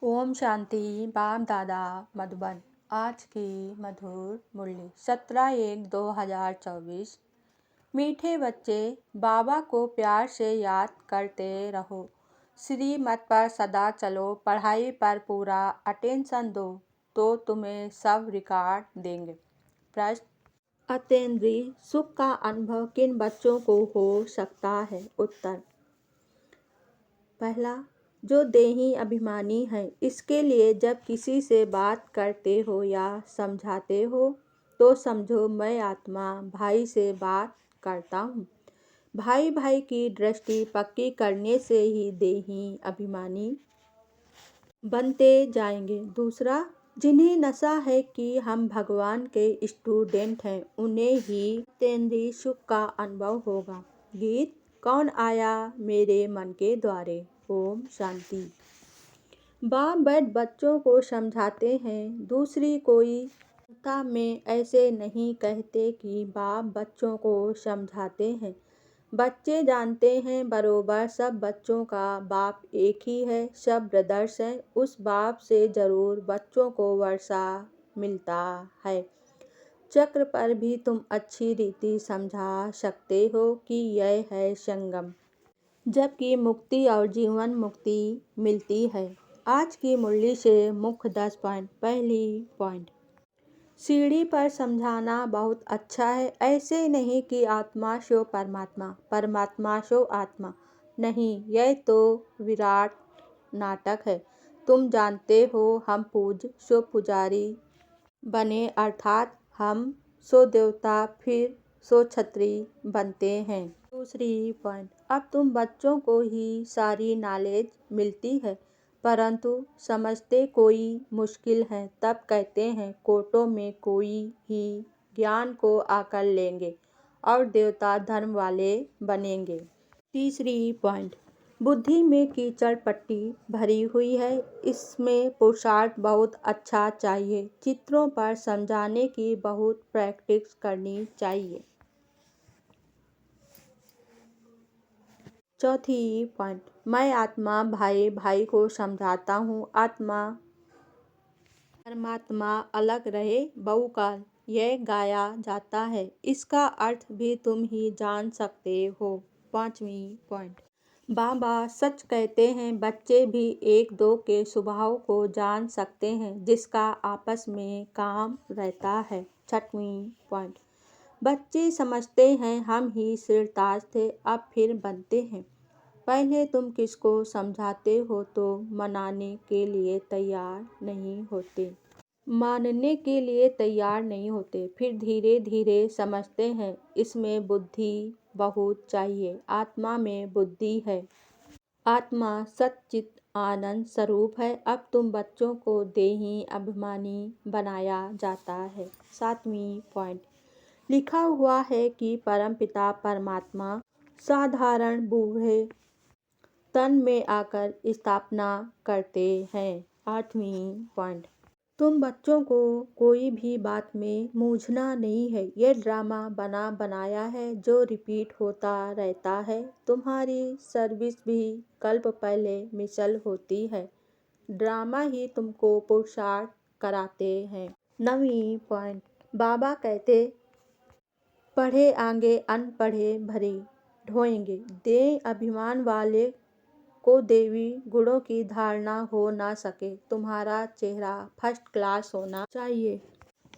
ओम शांति। बाप दादा मधुबन। आज की मधुर मुरली 17/1/2024। मीठे बच्चे, बाबा को प्यार से याद करते रहो। श्रीमत पर सदा चलो, पढ़ाई पर पूरा अटेंशन दो, तो तुम्हें सब रिकॉर्ड देंगे। प्रश्न: अतीन्द्रिय सुख का अनुभव किन बच्चों को हो सकता है? उत्तर: पहला, जो देही अभिमानी है। इसके लिए जब किसी से बात करते हो या समझाते हो तो समझो मैं आत्मा भाई से बात करता हूँ। भाई भाई की दृष्टि पक्की करने से ही देही अभिमानी बनते जाएंगे। दूसरा, जिन्हें नशा है कि हम भगवान के स्टूडेंट हैं, उन्हें ही अतीन्द्रिय सुख का अनुभव होगा। गीत: कौन आया मेरे मन के द्वारे। ओम शांति। बाप बैठ बच्चों को समझाते हैं। दूसरी कोई संस्था में ऐसे नहीं कहते कि बाप बच्चों को समझाते हैं। बच्चे जानते हैं बरोबर सब बच्चों का बाप एक ही है, सब ब्रदर्स हैं। उस बाप से जरूर बच्चों को वर्षा मिलता है। चक्र पर भी तुम अच्छी रीति समझा सकते हो कि यह है संगम, जबकि मुक्ति और जीवन मुक्ति मिलती है। आज की मुरली से मुख्य 10 पॉइंट। पहली पॉइंट: सीढ़ी पर समझाना बहुत अच्छा है। ऐसे नहीं कि आत्मा सो परमात्मा, परमात्मा सो आत्मा। नहीं, यह तो विराट नाटक है। तुम जानते हो हम पूज्य सो पुजारी बने, अर्थात हम सो देवता फिर सो छत्री बनते हैं। दूसरी पॉइंट: अब तुम बच्चों को ही सारी नॉलेज मिलती है, परंतु समझते कोई मुश्किल है। तब कहते हैं कोर्टों में कोई ही ज्ञान को आकर लेंगे और देवता धर्म वाले बनेंगे। तीसरी पॉइंट: बुद्धि में कीचड़ पट्टी भरी हुई है, इसमें पुरुषार्थ बहुत अच्छा चाहिए। चित्रों पर समझाने की बहुत प्रैक्टिस करनी चाहिए। चौथी पॉइंट: मैं आत्मा भाई भाई को समझाता हूँ। आत्मा परमात्मा अलग रहे बहुकाल, यह गाया जाता है। इसका अर्थ भी तुम ही जान सकते हो। पांचवी पॉइंट: बाबा सच कहते हैं, बच्चे भी एक दो के स्वभाव को जान सकते हैं, जिसका आपस में काम रहता है। छठवीं पॉइंट: बच्चे समझते हैं हम ही सिरताज थे, अब फिर बनते हैं। पहले तुम किसको समझाते हो तो मनाने के लिए तैयार नहीं होते, मानने के लिए तैयार नहीं होते, फिर धीरे धीरे समझते हैं। इसमें बुद्धि बहुत चाहिए। आत्मा में बुद्धि है। आत्मा सच्चित आनंद स्वरूप है। अब तुम बच्चों को देही अभिमानी बनाया जाता है। सातवीं पॉइंट: लिखा हुआ है कि परमपिता परमात्मा साधारण बूढ़े तन में आकर स्थापना करते हैं। आठवीं पॉइंट: तुम बच्चों को कोई भी बात में मूंझना नहीं है। यह ड्रामा बना बनाया है जो रिपीट होता रहता है। तुम्हारी सर्विस भी कल्प पहले मिसल होती है। ड्रामा ही तुमको पुरुषार्थ कराते हैं। नवीं पॉइंट: बाबा कहते पढ़े आगे अनपढ़े भरे ढोएंगे। देह अभिमान वाले को देवी गुणों की धारणा हो ना सके। तुम्हारा चेहरा फर्स्ट क्लास होना चाहिए।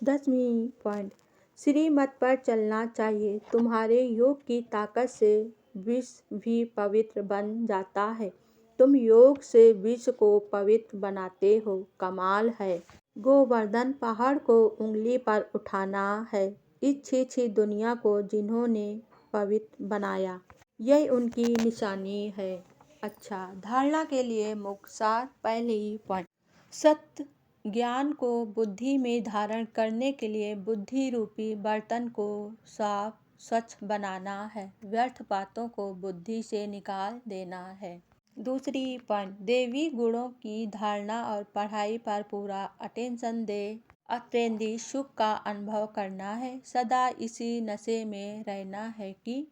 10वीं पॉइंट: श्रीमत पर चलना चाहिए। तुम्हारे योग की ताकत से विश्व भी पवित्र बन जाता है। तुम योग से विश्व को पवित्र बनाते हो, कमाल है। गोवर्धन पहाड़ को उंगली पर उठाना है। इस छी दुनिया को जिन्होंने पवित्र बनाया, यही उनकी निशानी है। अच्छा, धारणा के लिए मुख्य सार। पहली पॉइंट: सत्य ज्ञान को बुद्धि में धारण करने के लिए बुद्धि रूपी बर्तन को साफ स्वच्छ बनाना है। व्यर्थ बातों को बुद्धि से निकाल देना है। दूसरी पॉइंट: देवी गुणों की धारणा और पढ़ाई पर पूरा अटेंशन दे अतीन्द्रिय सुख का अनुभव करना है। सदा इसी नशे में रहना है कि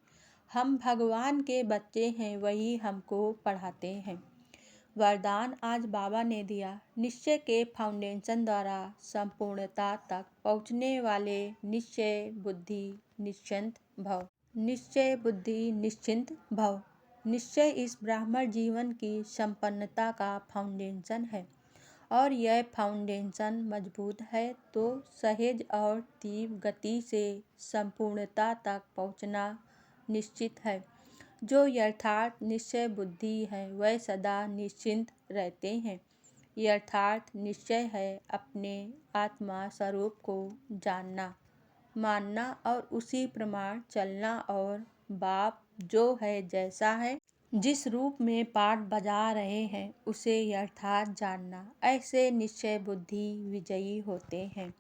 हम भगवान के बच्चे हैं, वही हमको पढ़ाते हैं। वरदान आज बाबा ने दिया। निश्चय के फाउंडेशन द्वारा संपूर्णता तक पहुँचने वाले निश्चय बुद्धि निश्चिंत भव। निश्चय बुद्धि निश्चिंत भव। निश्चय इस ब्राह्मण जीवन की संपन्नता का फाउंडेशन है और यह फाउंडेशन मजबूत है तो सहज और तीव्र गति से संपूर्णता तक पहुँचना निश्चित है। जो यथार्थ निश्चय बुद्धि है वह सदा निश्चिंत रहते हैं। यथार्थ निश्चय है अपने आत्मा स्वरूप को जानना, मानना और उसी प्रमाण चलना और बाप जो है जैसा है, जिस रूप में पाठ बजा रहे हैं उसे यथार्थ जानना। ऐसे निश्चय बुद्धि विजयी होते हैं।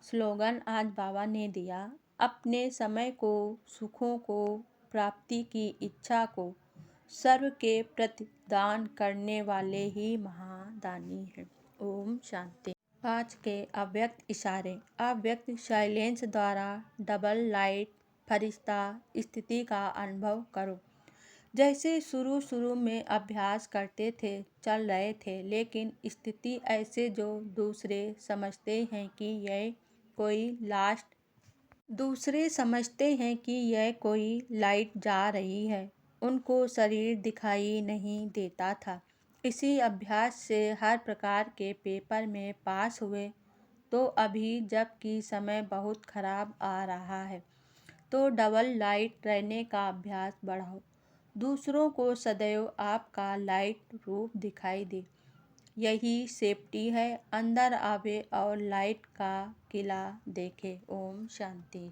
स्लोगन आज बाबा ने दिया। अपने समय को, सुखों को, प्राप्ति की इच्छा को सर्व के प्रति दान करने वाले ही महादानी हैं। ओम शांति। आज के अव्यक्त इशारे। अव्यक्त साइलेंस द्वारा डबल लाइट फरिश्ता स्थिति का अनुभव करो। जैसे शुरू में अभ्यास करते थे, चल रहे थे, लेकिन स्थिति ऐसे जो दूसरे समझते हैं कि यह कोई लाइट जा रही है, उनको शरीर दिखाई नहीं देता था। इसी अभ्यास से हर प्रकार के पेपर में पास हुए। तो अभी जबकि समय बहुत खराब आ रहा है तो डबल लाइट रहने का अभ्यास बढ़ाओ। दूसरों को सदैव आपका लाइट रूप दिखाई दे। यही सेफ्टी है। अंदर आवे और लाइट का किला देखे। ओम शांति।